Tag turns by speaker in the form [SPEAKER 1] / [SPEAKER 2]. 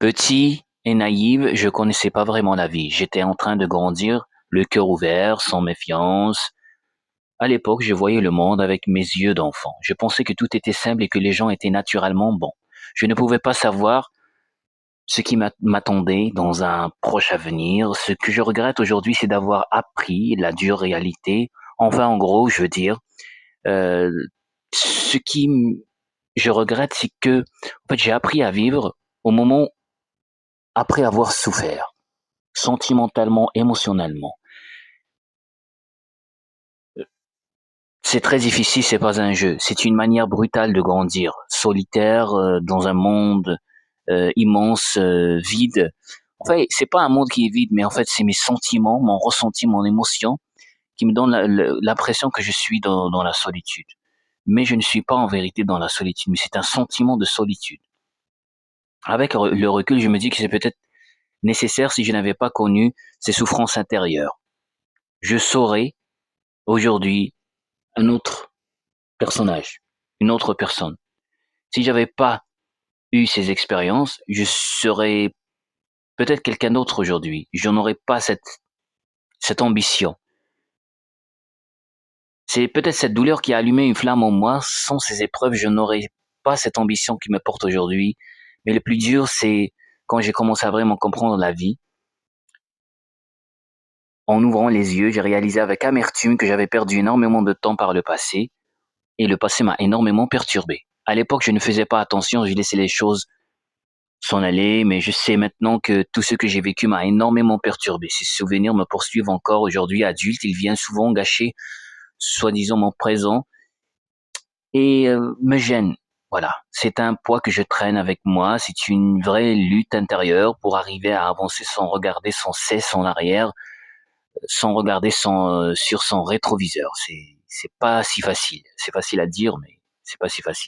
[SPEAKER 1] Petit et naïf, je connaissais pas vraiment la vie. J'étais en train de grandir, le cœur ouvert, sans méfiance. À l'époque, je voyais le monde avec mes yeux d'enfant. Je pensais que tout était simple et que les gens étaient naturellement bons. Je ne pouvais pas savoir ce qui m'attendait dans un proche avenir. Ce que je regrette aujourd'hui, c'est d'avoir appris la dure réalité. Enfin, en gros, je veux dire, euh, ce qui je regrette, c'est que, en fait, j'ai appris à vivre au moment après avoir souffert, sentimentalement, émotionnellement. C'est très difficile, c'est pas un jeu. C'est une manière brutale de grandir, solitaire dans un monde immense, vide. En fait, c'est pas un monde qui est vide, mais en fait, c'est mes sentiments, mon ressenti, mon émotion qui me donne l'impression que je suis dans la solitude. Mais je ne suis pas en vérité dans la solitude, mais c'est un sentiment de solitude. Avec le recul, je me dis que c'est peut-être nécessaire si je n'avais pas connu ces souffrances intérieures. Je saurais aujourd'hui un autre personnage, une autre personne. Si j'avais pas eu ces expériences, je serais peut-être quelqu'un d'autre aujourd'hui. Je n'aurais pas cette ambition. C'est peut-être cette douleur qui a allumé une flamme en moi. Sans ces épreuves, je n'aurais pas cette ambition qui me porte aujourd'hui. Mais le plus dur, c'est quand j'ai commencé à vraiment comprendre la vie. En ouvrant les yeux, j'ai réalisé avec amertume que j'avais perdu énormément de temps par le passé. Et le passé m'a énormément perturbé. À l'époque, je ne faisais pas attention, je laissais les choses s'en aller, mais je sais maintenant que tout ce que j'ai vécu m'a énormément perturbé. Ces souvenirs me poursuivent encore aujourd'hui adulte. Ils viennent souvent gâcher, soi-disant, mon présent et me gênent. Voilà, c'est un poids que je traîne avec moi. C'est une vraie lutte intérieure pour arriver à avancer sans regarder sans cesse en arrière, sans regarder sur son rétroviseur. C'est pas si facile. C'est facile à dire, mais c'est pas si facile.